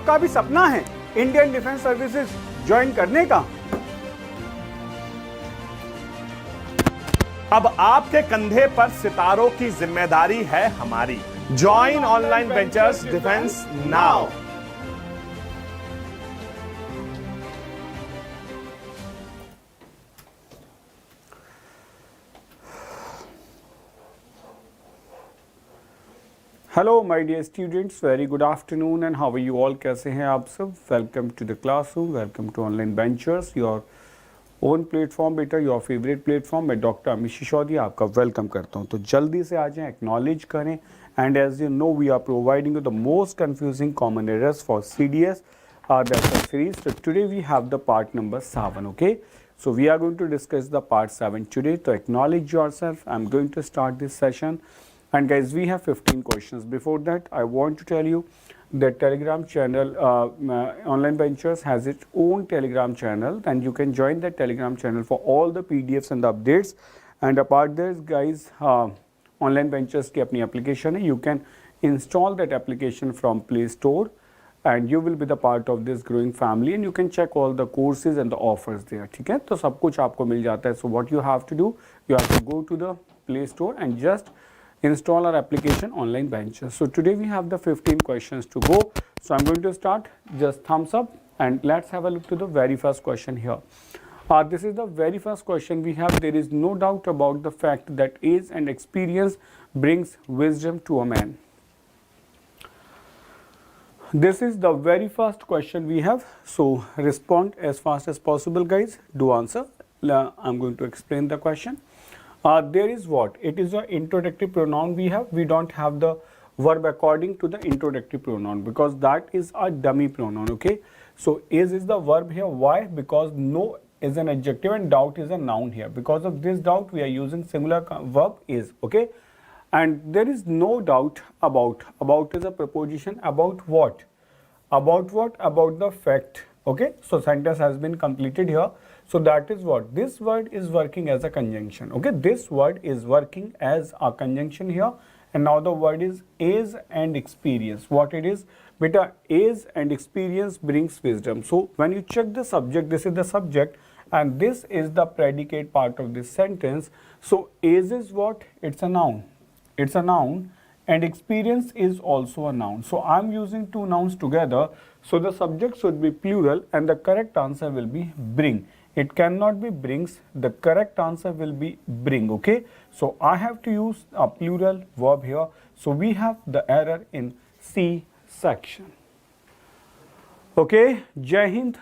आपका भी सपना है इंडियन डिफेंस सर्विसेज ज्वाइन करने का? अब आपके कंधे पर सितारों की जिम्मेदारी है हमारी। Join online ventures defence now. Hello my dear students, very good afternoon and how are you all? कैसे हैं आप सब? Welcome to the classroom, welcome to online ventures, your own platform बेटा, योर फेवरेट प्लेटफॉर्म। मैं doctor Amit Shishodia आपका welcome करता हूं। तो जल्दी से आ जाएं, एक्नॉलेज करें। And as you know we are providing you the most confusing common errors for CDS that's a series. So today we have the part number 7. Okay, so we are going to discuss the part 7 today. So acknowledge yourself. I'm going to start this session. And guys, we have 15 questions. Before that, I want to tell you that Telegram channel, Online Ventures has its own Telegram channel, and you can join that Telegram channel for all the PDFs and the updates. And apart this, guys, Online Ventures की अपनी application है. You can install that application from Play Store, and you will be the part of this growing family. And you can check all the courses and the offers there. ठीक है? तो सब कुछ आपको मिल जाता है. So what you have to do, you have to go to the Play Store and just install our application Online Ventures. So today we have the 15 questions to go. So I'm going to start. Just thumbs up and let's have a look to the very first question here. This is the very first question we have. There is no doubt about the fact that age and experience brings wisdom to a man. This is the very first question we have. So respond as fast as possible, guys. Do answer. I'm going to explain the question. There is what? It is an introductory pronoun we have. We don't have the verb according to the introductory pronoun because that is a dummy pronoun. Okay. So is the verb here. Why? Because no is an adjective and doubt is a noun here. Because of this doubt, we are using singular verb is. Okay. And there is no doubt about. About is a preposition. About what? About what? About the fact. Okay. So sentence has been completed here. So that is what? This word is working as a conjunction. Okay. This word is working as a conjunction here. And now the word is age and experience. What it is? Beta, age and experience brings wisdom. So when you check the subject, this is the subject and this is the predicate part of this sentence. So age is what? It's a noun. It's a noun. And experience is also a noun. So I'm using two nouns together. So the subject should be plural and the correct answer will be bring. It cannot be brings. The correct answer will be bring. Okay. So I have to use a plural verb here. So we have the error in C section. Okay. Jai Hind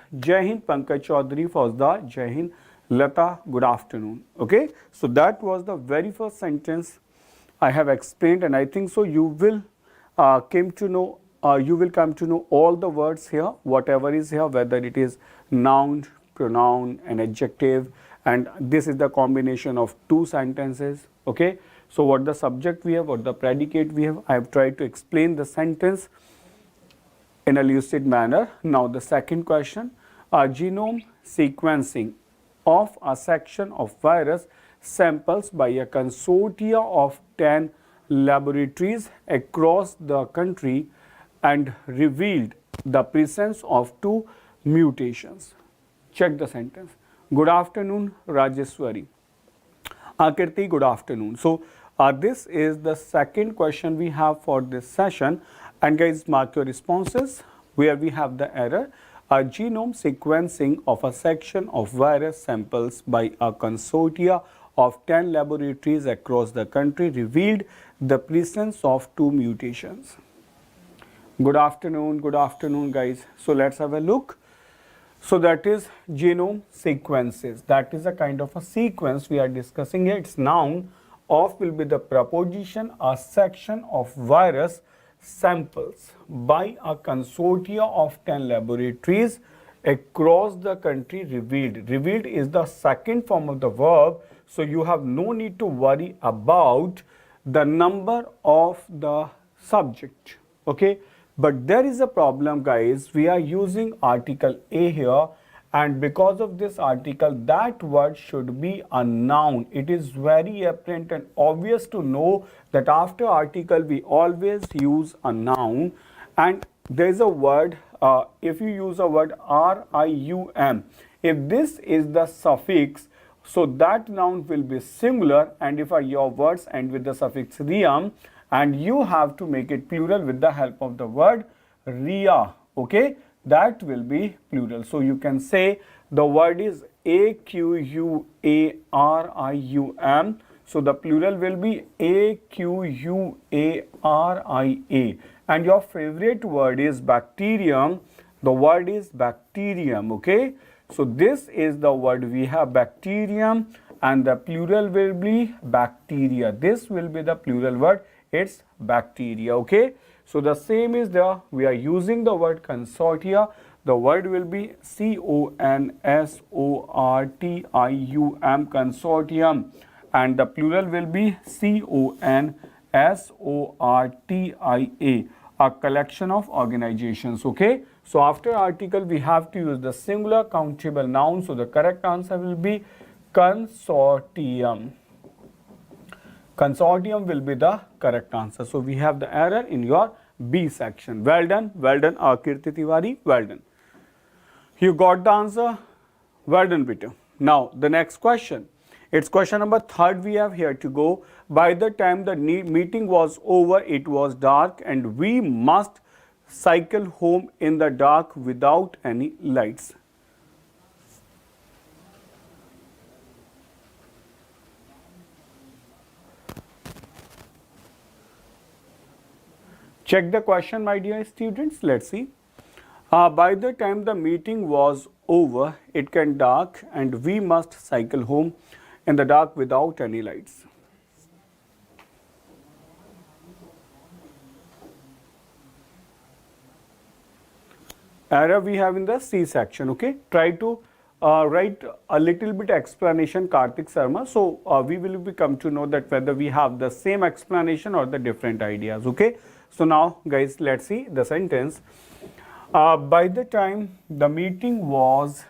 Pankaj Chaudhary Fauzdar, Jai Hind Lata, good afternoon. Okay. So that was the very first sentence I have explained, and I think so you will come to know all the words here, whatever is here, whether it is noun, pronoun, and adjective, and this is the combination of two sentences. Okay. So what the subject we have, what the predicate we have, I have tried to explain the sentence in a lucid manner. Now the second question, genome sequencing of a section of virus samples by a consortia of 10 laboratories across the country and revealed the presence of 2 mutations. Check the sentence. Good afternoon, Rajeshwari. Akirti, good afternoon. So this is the second question we have for this session. And guys, mark your responses where we have the error. A genome sequencing of a section of virus samples by a consortia of 10 laboratories across the country revealed the presence of 2 mutations. Good afternoon guys. So let's have a look. So that is genome sequences. That is a kind of a sequence we are discussing here. It's noun. Of will be the preposition, a section of virus samples by a consortia of 10 laboratories across the country revealed. Revealed is the second form of the verb. So you have no need to worry about the number of the subject. Okay. But there is a problem, guys. We are using article A here, and because of this article, that word should be a noun. It is very apparent and obvious to know that after article we always use a noun, and there is a word if you use a word RIUM, if this is the suffix, so that noun will be singular, and if your words end with the suffix riam, and you have to make it plural with the help of the word ria, okay, that will be plural. So you can say the word is AQUARIUM, so the plural will be AQUARIA, and your favorite word is bacterium, the word is bacterium, okay. So this is the word we have, bacterium, and the plural will be bacteria. This will be the plural word, it's bacteria, okay. So the same is there, we are using the word consortia, the word will be CONSORTIUM, consortium, and the plural will be CONSORTIA, a collection of organizations, okay. So after article we have to use the singular countable noun, so the correct answer will be consortium. Consortium will be the correct answer. So we have the error in your B section. Well done, Kirti Tiwari, well done. You got the answer, well done, Peter. Now the next question, it's question number 3 we have here to go. By the time the meeting was over, it was dark and we must cycle home in the dark without any lights. Check the question, my dear students. Let's see. By the time the meeting was over, it can dark and we must cycle home in the dark without any lights. Error we have in the C section, okay. Try to write a little bit explanation, Karthik Sharma. So we will come to know that whether we have the same explanation or the different ideas, okay. So now guys, let's see the sentence. By the time the meeting was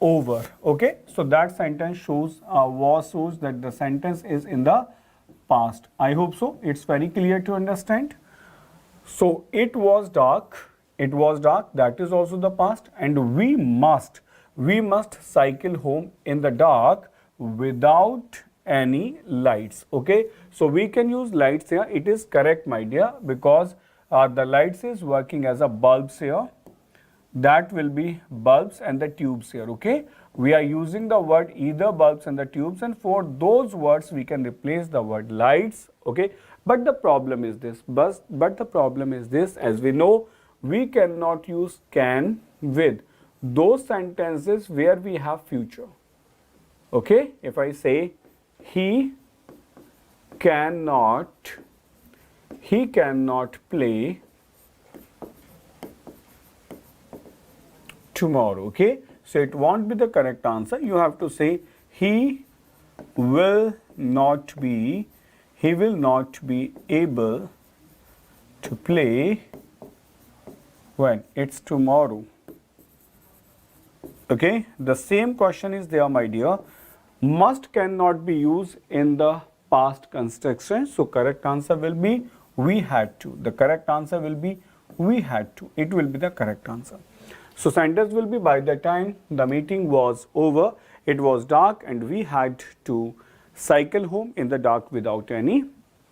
over, okay. So that sentence shows shows that the sentence is in the past. I hope so. It's very clear to understand. So it was dark, that is also the past, and we must cycle home in the dark without any lights, okay. So we can use lights here, it is correct, my dear, because the lights is working as a bulbs here, that will be bulbs and the tubes here, okay. We are using the word either bulbs and the tubes, and for those words we can replace the word lights, okay. But the problem is this, as we know, we cannot use can with those sentences where we have future, okay. If I say he cannot play tomorrow, okay. So it won't be the correct answer. You have to say he will not be able to play when it's tomorrow, okay. The same question is there, my dear. Must cannot be used in the past construction, so correct answer will be we had to. The correct answer will be we had to. It will be the correct answer. So sentence will be by the time the meeting was over, it was dark and we had to cycle home in the dark without any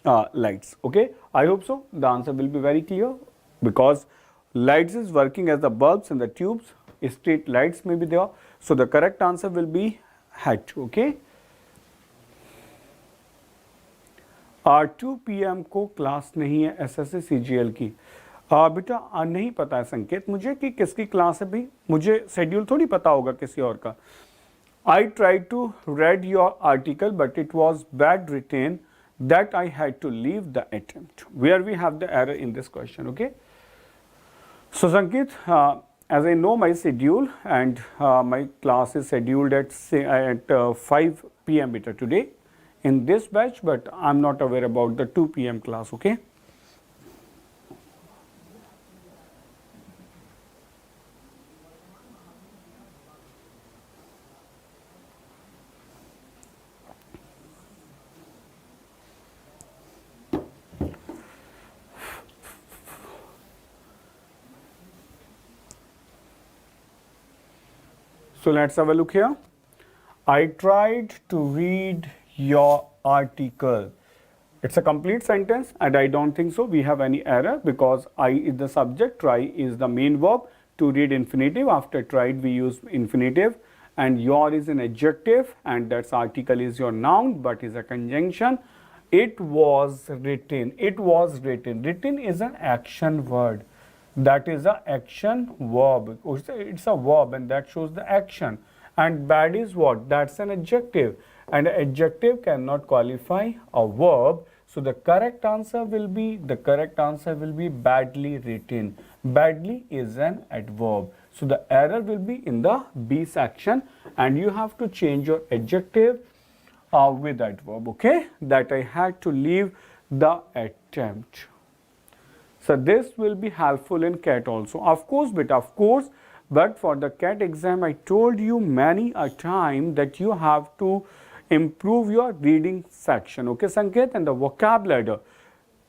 lights, okay. I hope so. The answer will be very clear, because lights is working as the bulbs and the tubes, street lights may be there. So the correct answer will be had to, okay. 2 PM को class नहीं है SSC CGL की। बेटा नहीं पता है संकेत मुझे कि किसकी क्लास है भाई, मुझे शेड्यूल थोड़ी पता होगा किसी और का। I tried to read your article but it was bad written that I had to leave the attempt. Where we have the error in this question, okay. So Sanket, as I know my schedule and my class is scheduled at 5 PM beta today in this batch, but I'm not aware about the 2 PM class, okay. So let's have a look here. I tried to read your article. It's a complete sentence and I don't think so we have any error because I is the subject, try is the main verb, to read infinitive. After tried we use infinitive, and your is an adjective, and that's article is your noun but is a conjunction. It was written. It was written. Written is an action word. That is a action verb. It's a verb and that shows the action. And bad is what? That's an adjective. And an adjective cannot qualify a verb. So the correct answer will be badly written. Badly is an adverb. So the error will be in the B section, and you have to change your adjective with adverb. Okay, that I had to leave the attempt. So this will be helpful in CAT also. Of course, but for the CAT exam, I told you many a time that you have to improve your reading section. Okay, Sanket, and the vocab ladder.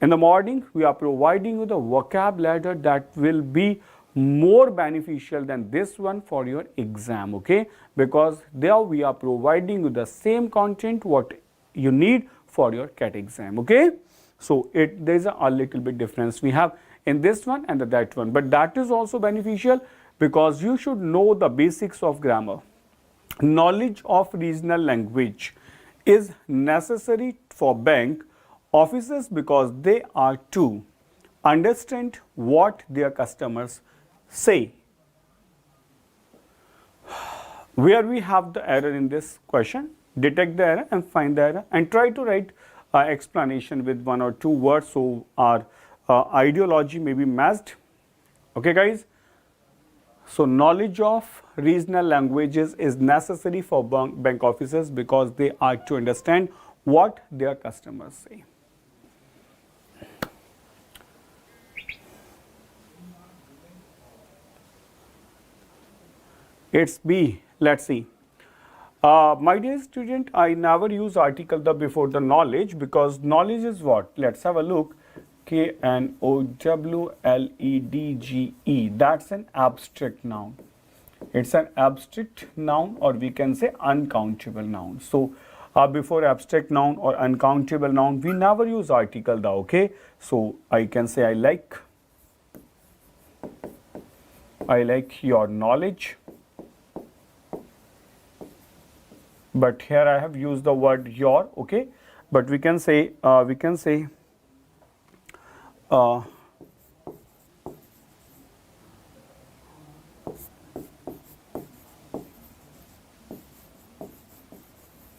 In the morning, we are providing you the vocab ladder that will be more beneficial than this one for your exam. Okay, because there we are providing you the same content what you need for your CAT exam. Okay, so there is a little bit difference we have in this one and that one, but that is also beneficial because you should know the basics of grammar. Knowledge of regional language is necessary for bank officers because they are to understand what their customers say. Where we have the error in this question, detect the error and find the error and try to write explanation with 1 or 2 words so our ideology may be matched. Okay guys, so knowledge of regional languages is necessary for bank officers because they are to understand what their customers say. It's B. Let's see. My dear student, I never use article the before the knowledge because knowledge is what? Let's have a look. Knowledge. That's an abstract noun. It's an abstract noun, or we can say uncountable noun. So before abstract noun or uncountable noun, we never use article the. Okay. So I can say I like your knowledge. But here I have used the word your, okay, but we can say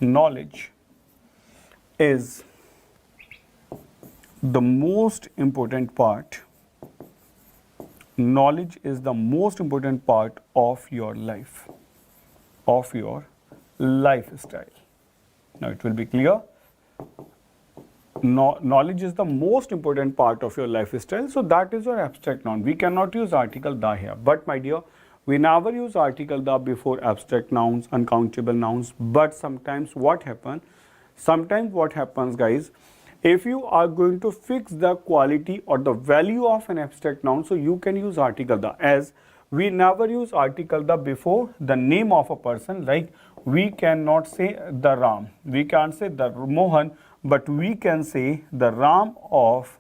knowledge is the most important part. Knowledge is the most important part of your life, of your lifestyle. Now it will be clear. Knowledge is the most important part of your lifestyle. So that is your abstract noun. We cannot use article the here. But my dear, we never use article the before abstract nouns, uncountable nouns. But sometimes what happens? Sometimes what happens, guys, if you are going to fix the quality or the value of an abstract noun, so you can use article the. As we never use article the before the name of a person, like we cannot say the Ram, we can't say the Mohan, but we can say the Ram of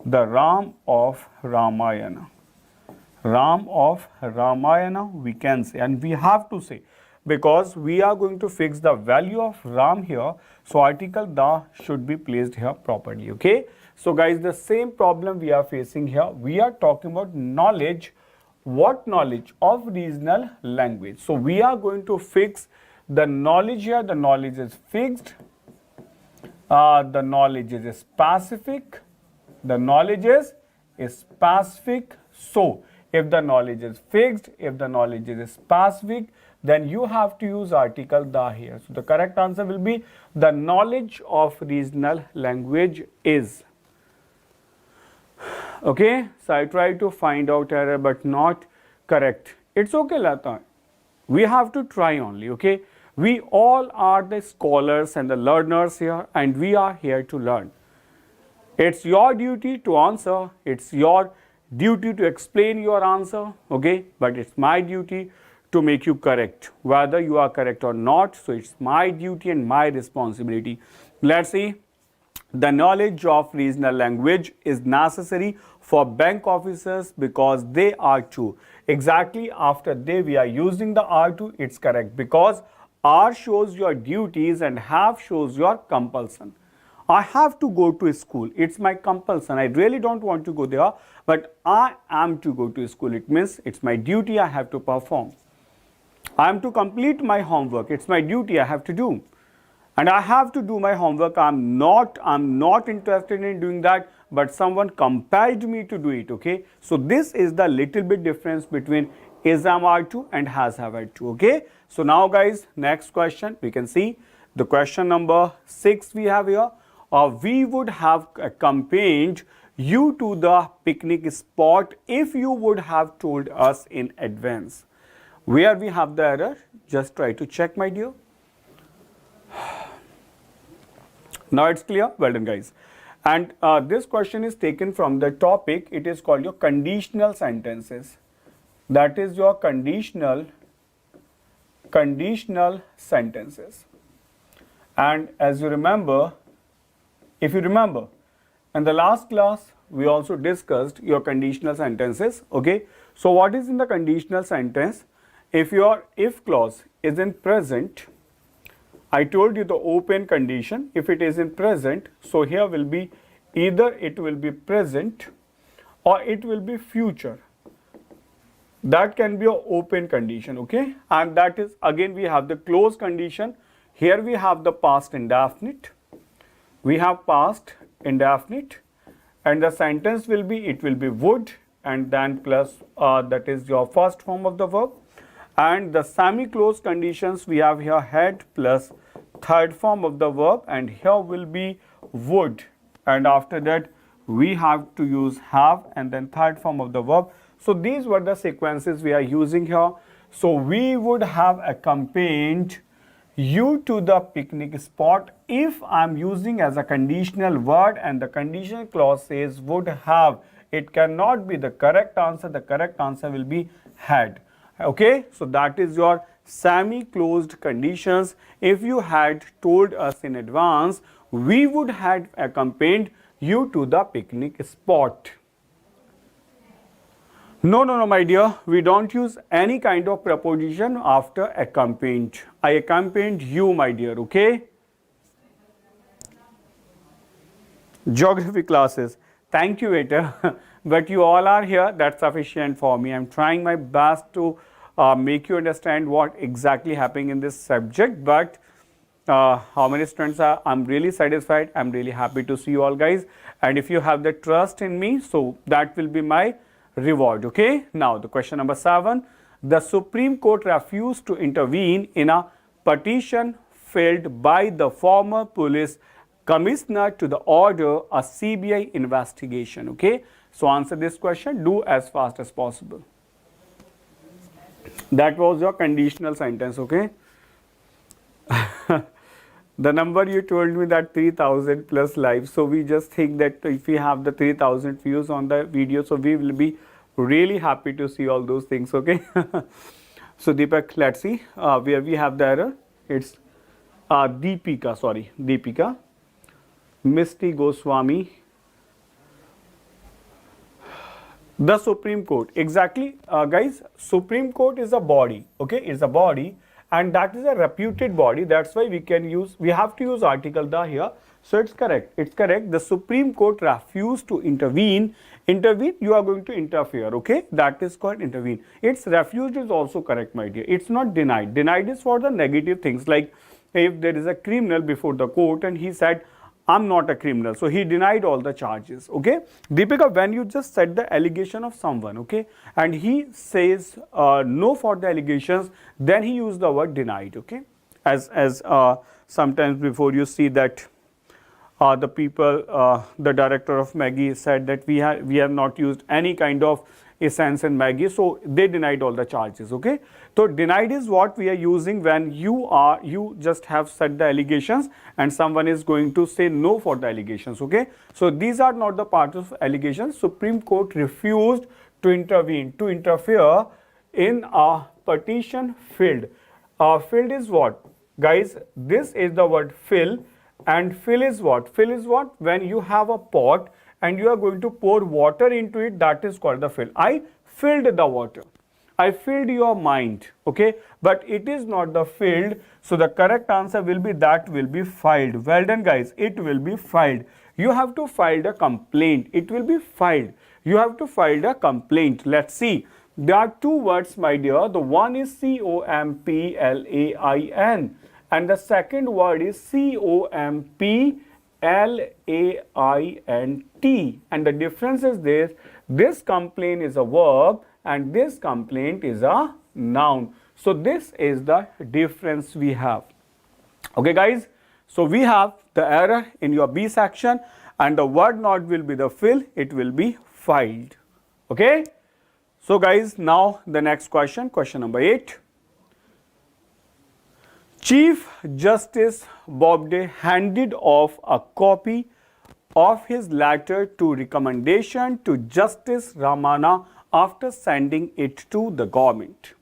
Ramayana. Ram of Ramayana we can say, and we have to say because we are going to fix the value of Ram here, so article the should be placed here properly. Okay, so guys, the same problem we are facing here. We are talking about knowledge. What knowledge? Of regional language. So we are going to fix the knowledge here. The knowledge is fixed. The knowledge is specific. The knowledge is specific. So if the knowledge is fixed, if the knowledge is specific, then you have to use article the here. So the correct answer will be the knowledge of regional language is. Okay, so I try to find out error but not correct. It's okay, Lata. We have to try only. Okay, we all are the scholars and the learners here, and we are here to learn. It's your duty to answer. It's your duty to explain your answer. Okay, but it's my duty to make you correct, whether you are correct or not. So it's my duty and my responsibility. Let's see. The knowledge of regional language is necessary for bank officers because they are two. Exactly, after they we are using the R2, it's correct, because R shows your duties and have shows your compulsion. I have to go to school. It's my compulsion. I really don't want to go there, but I am to go to school. It means it's my duty. I have to perform. I am to complete my homework. It's my duty. I have to do. And I have to do my homework. I'm not interested in doing that, but someone compelled me to do it. Okay. So this is the little bit difference between is am R2 and has have R2. Okay. So now guys, next question we can see the question number 6 we have here. We would have accompanied you to the picnic spot if you would have told us in advance. Where we have the error? Just try to check, my dear. Now it's clear. Well done, guys. And this question is taken from the topic. It is called your conditional sentences. That is your conditional sentences. And as you remember, if you remember, in the last class, we also discussed your conditional sentences. Okay. So what is in the conditional sentence? If your if clause is in present, I told you the open condition. If it is in present, so here will be either it will be present or it will be future. That can be an open condition. Okay. And that is, again, we have the close condition. Here we have the past indefinite. We have past indefinite, and the sentence will be, it will be would and then plus that is your first form of the verb, and the semi-closed conditions we have here had plus third form of the verb, and here will be would, and after that we have to use have and then third form of the verb. So these were the sequences we are using here. So we would have accompanied you to the picnic spot if I'm using as a conditional word and the conditional clause says would have. It cannot be the correct answer. The correct answer will be had. Okay, so that is your semi-closed conditions. If you had told us in advance, we would have accompanied you to the picnic spot. No, my dear, we don't use any kind of preposition after accompanied. I accompanied you, my dear, okay? Geography classes. Thank you, waiter. But you all are here, that's sufficient for me. I'm trying my best to make you understand what exactly happening in this subject, but how many students are, I'm really satisfied. I'm really happy to see you all guys. And if you have the trust in me, so that will be my reward. Okay. Now the question number 7. The Supreme Court refused to intervene in a petition filed by the former police commissioner to the order a CBI investigation. Okay. So answer this question. Do as fast as possible. That was your conditional sentence. Okay. The number you told me that 3000 plus live. So we just think that if we have the 3000 views on the video, so we will be really happy to see all those things. Okay. So Deepak, let's see where we have the error. It's Deepika, Misty Goswami. The Supreme Court, exactly, guys. Supreme Court is a body. Okay, it's a body. And that is a reputed body. That's why we have to use article the here. So it's correct. It's correct. The Supreme Court refused to intervene. Intervene, you are going to interfere. Okay. That is called intervene. It's refused is also correct, my dear. It's not denied. Denied is for the negative things. Like if there is a criminal before the court and he said, I'm not a criminal. So he denied all the charges. Okay. Deepika, when you just said the allegation of someone, okay, and he says no for the allegations, then he used the word denied. Okay. As sometimes before you see that the people, the director of Maggie said that we have not used any kind of essence in Maggie, so they denied all the charges. Okay. So denied is what we are using when you just have said the allegations and someone is going to say no for the allegations. Okay. So these are not the part of allegations. Supreme Court refused to intervene, to interfere in a partition filled. Filled is what? Guys, this is the word fill, and fill is what? Fill is what? When you have a pot and you are going to pour water into it, that is called the fill. I filled the water. I filled your mind, okay? But it is not the filled, so the correct answer will be that will be filed. Well done, guys. It will be filed. You have to file a complaint. It will be filed. You have to file a complaint. Let's see. There are two words, my dear. The one is COMPLAIN and the second word is COMPLAINT. And the difference is this. This complaint is a verb and this complaint is a noun. So this is the difference we have. Okay, guys. So we have the error in your B section, and the word not will be the fill, it will be filed. Okay. So guys, now the next question, question number 8. Chief Justice Bobde handed off a copy of his letter to recommendation to Justice Ramana after sending it to the government.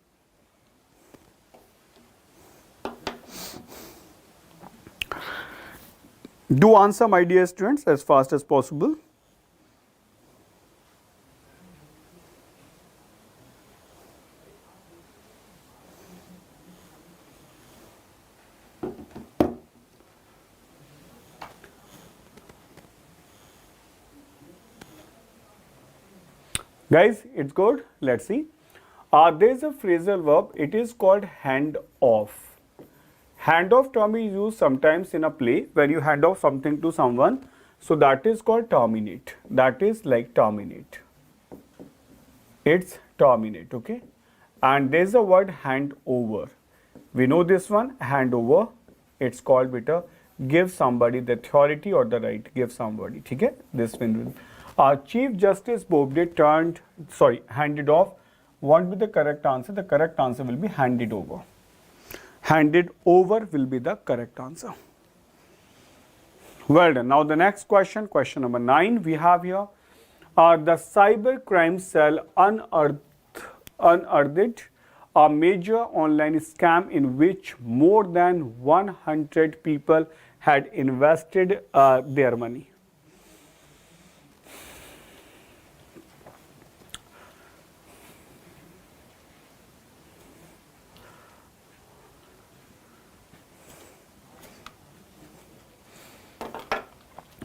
Do answer, my dear students, as fast as possible. Guys, it's good. Let's see. There is a phrasal verb. It is called hand off. Hand off term is used sometimes in a play where you hand off something to someone. So that is called terminate. That is like terminate. It's terminate, okay? And there is a word hand over. We know this one, hand over. It's called beta give somebody the authority or the right. Give somebody. Okay? This one. Chief Justice Bobde handed off. What will be the correct answer? The correct answer will be handed over. Handed over will be the correct answer. Well done. Now the next question, question number 9 we have here. The cyber crime cell unearthed a major online scam in which more than 100 people had invested their money.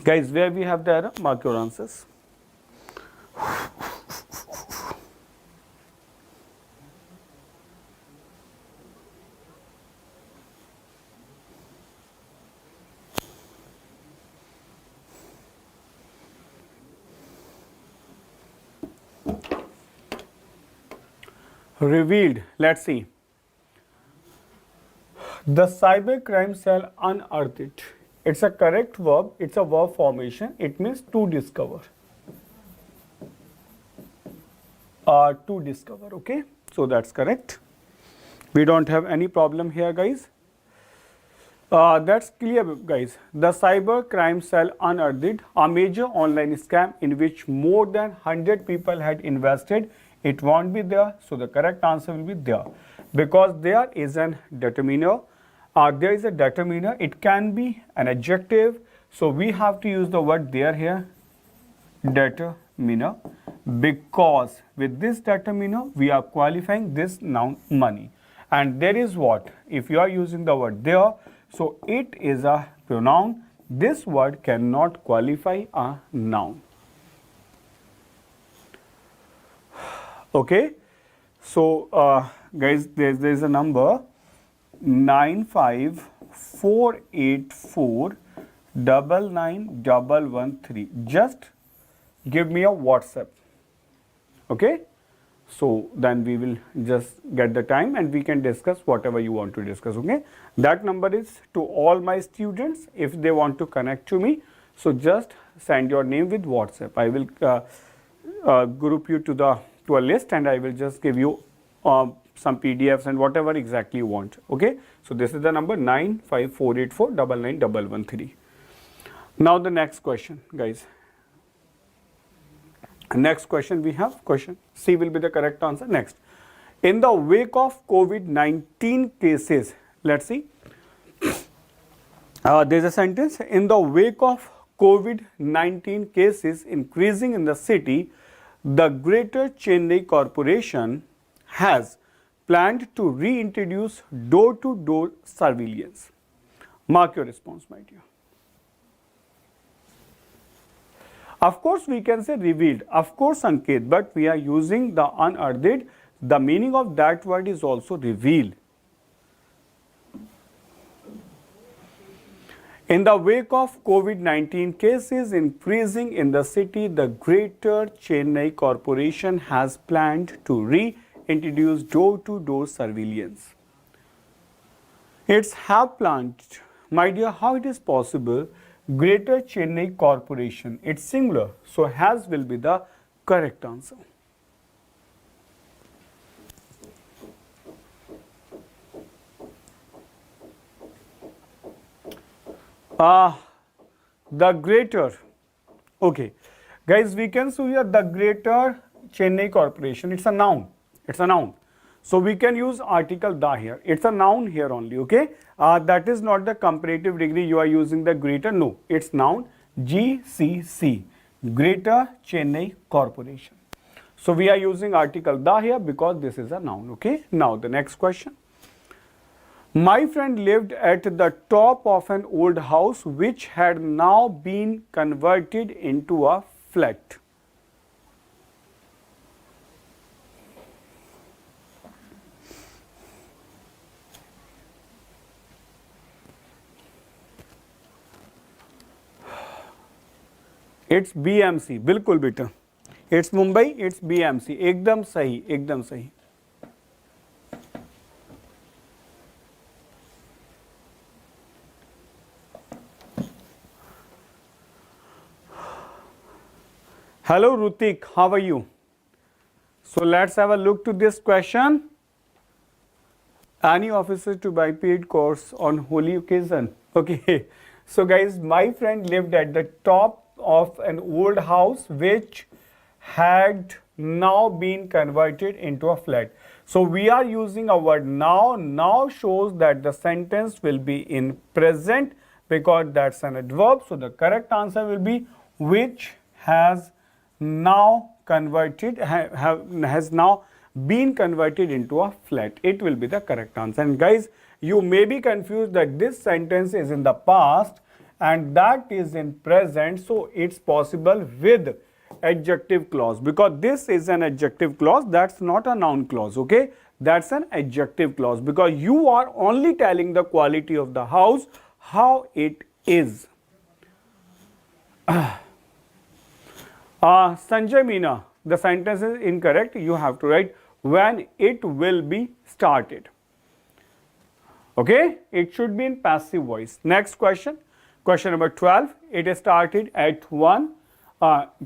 Guys, where we have the error, mark your answers. Revealed, let's see. The cybercrime cell unearthed. It's a correct verb. It's a verb formation. It means to discover. To discover, okay? So that's correct. We don't have any problem here, guys. That's clear, guys. The cyber crime cell unearthed a major online scam in which more than 100 people had invested. It won't be there. So the correct answer will be there. Because there is an determiner. There is a determiner. It can be an adjective. So we have to use the word there here. Determiner. Because with this determiner, we are qualifying this noun money. And there is what? If you are using the word there, so it is a pronoun. This word cannot qualify a noun. Okay. So, guys, there is a number 95484991113. Just give me a WhatsApp. Okay. So then we will just get the time and we can discuss whatever you want to discuss. Okay. That number is to all my students if they want to connect to me. So just send your name with WhatsApp. I will group you to a list and I will just give you some PDFs and whatever exactly you want. Okay. So this is the number 95484991113. Now the next question, guys. Next question we have question C will be the correct answer. Next, In the wake of COVID-19 cases, let's see, there's a sentence, in the wake of COVID-19 cases increasing in the city, the Greater Chennai Corporation has planned to reintroduce door-to-door surveillance. Mark your response, my dear. Of course, we can say revealed. Of course, Ankit, but we are using the unearthed. The meaning of that word is also revealed. In the wake of COVID-19 cases increasing in the city, the Greater Chennai Corporation has planned to reintroduce door-to-door surveillance. It's have planned. My dear, how it is possible? Greater Chennai Corporation, it's singular, so has will be the correct answer. The greater, okay, guys, we can see here the Greater Chennai Corporation, it's a noun, so we can use article the here, it's a noun here only, okay. That is not the comparative degree you are using the greater, no, it's noun, GCC, Greater Chennai Corporation. So we are using article the here because this is a noun, okay. Now the next question. My friend lived at the top of an old house which had now been converted into a flat. It's BMC, बिल्कुल बेटा. It's Mumbai, it's BMC. एकदम सही, एकदम सही. Hello Rutik, how are you? So let's have a look to this question. Any officer to buy paid course on holy occasion? Okay. So guys, my friend lived at the top of an old house which had now been converted into a flat. So we are using a word now. Now shows that the sentence will be in present because that's an adverb. So the correct answer will be which has now converted, has now been converted into a flat. It will be the correct answer. And guys, you may be confused that this sentence is in the past and that is in present. So it's possible with adjective clause because this is an adjective clause. That's not a noun clause, okay. That's an adjective clause because you are only telling the quality of the house, how it is. Sanjay Meena, the sentence is incorrect. You have to write when it will be started. Okay, it should be in passive voice. Next question, question number 12. It is started at 1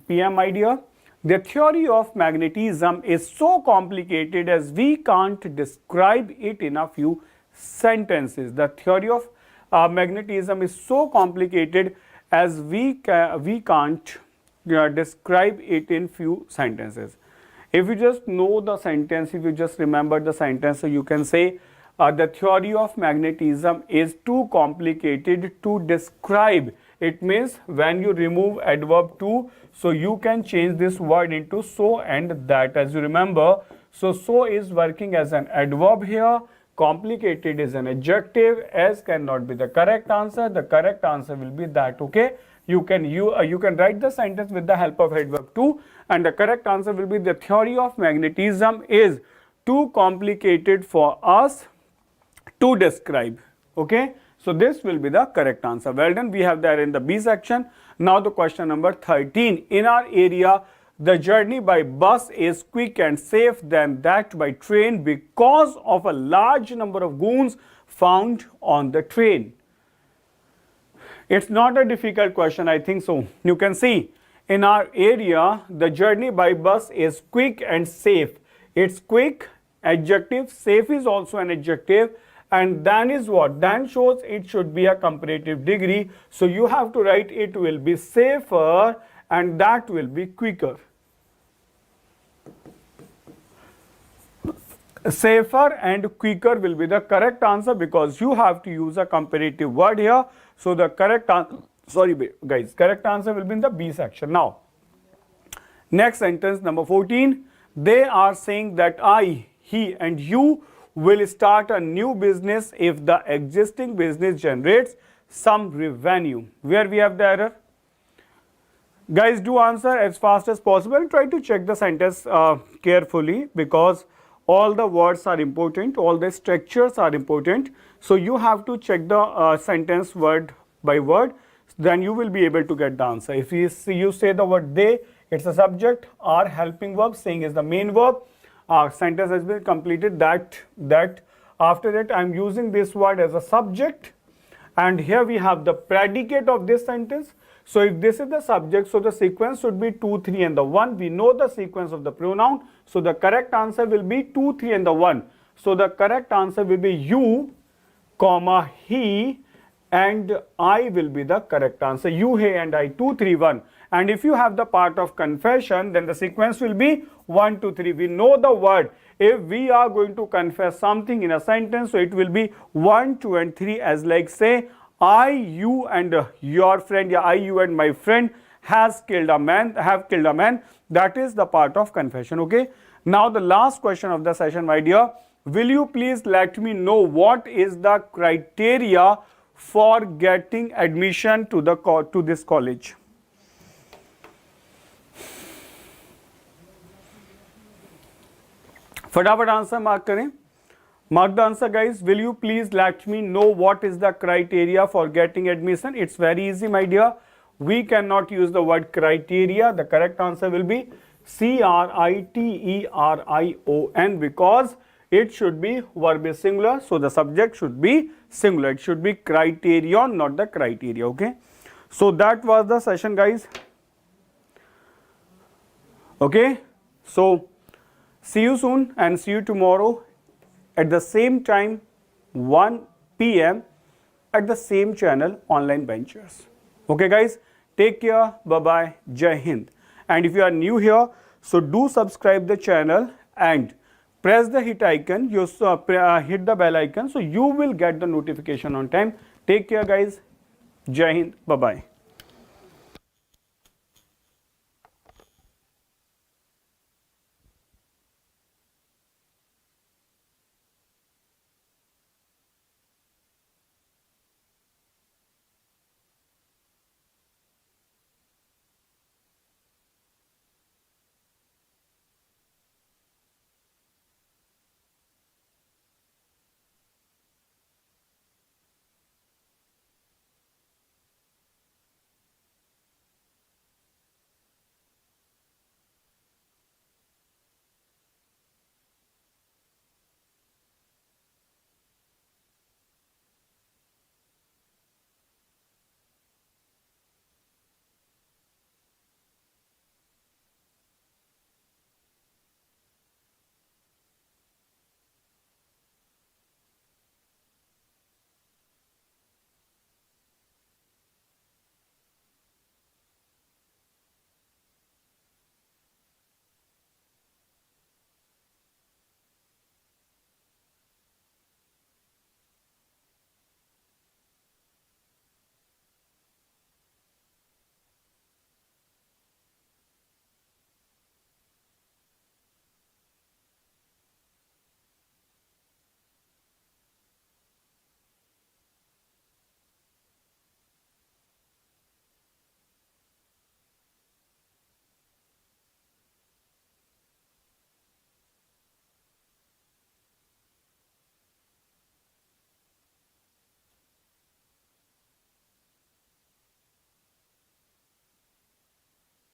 p.m. my dear. The theory of magnetism is so complicated as we can't describe it in a few sentences. The theory of magnetism is so complicated as we can't describe it in few sentences. If you just know the sentence, if you just remember the sentence, so you can say the theory of magnetism is too complicated to describe. It means when you remove adverb to, so you can change this word into so and that. As you remember, so is working as an adverb here, complicated is an adjective, as cannot be the correct answer. The correct answer will be that, okay. You can write the sentence with the help of adverb to, and the correct answer will be the theory of magnetism is too complicated for us to describe, okay. So this will be the correct answer. Well done, we have that in the B section. Now the question number 13. In our area, the journey by bus is quick and safe than that by train because of a large number of goons found on the train. It's not a difficult question, I think so. You can see in our area, the journey by bus is quick and safe. It's quick, adjective, safe is also an adjective, and then is what? Then shows it should be a comparative degree. So you have to write it will be safer and that will be quicker. Safer and quicker will be the correct answer because you have to use a comparative word here. So the correct answer, sorry guys, correct answer will be in the B section. Now, next sentence number 14, they are saying that I, he and you will start a new business if the existing business generates some revenue. Where we have the error? Guys, do answer as fast as possible and try to check the sentence carefully because all the words are important, all the structures are important. So you have to check the sentence word by word, then you will be able to get the answer. If you say the word they, it's a subject, are helping verb, saying is the main verb. Sentence has been completed, that after that I'm using this word as a subject, and here we have the predicate of this sentence. So if this is the subject, so the sequence should be 2, 3 and the 1. We know the sequence of the pronoun. So the correct answer will be 2, 3 and the 1. So the correct answer will be you, comma, he and I will be the correct answer. You, he and I, 2, 3, 1. And if you have the part of confession, then the sequence will be 1, 2, 3. We know the word. If we are going to confess something in a sentence, so it will be 1, 2 and 3, as like say, I, you and your friend, yeah, I, you and my friend have killed a man. That is the part of confession, okay? Now the last question of the session, my dear. Will you please let me know what is the criteria for getting admission to this college? फटाफट answer mark करें. Mark the answer, guys. Will you please let me know what is the criteria for getting admission? It's very easy, my dear. We cannot use the word criteria. The correct answer will be criterion because it should be verb is singular. So the subject should be singular. It should be criterion, not the criteria. Okay. So that was the session, guys. Okay. So see you soon and see you tomorrow at the same time, 1 p.m. at the same channel, Online Ventures. Okay guys, take care, bye-bye, Jai Hind. And if you are new here, so do subscribe the channel and press the hit icon, hit the bell icon, so you will get the notification on time. Take care guys, Jai Hind, bye-bye.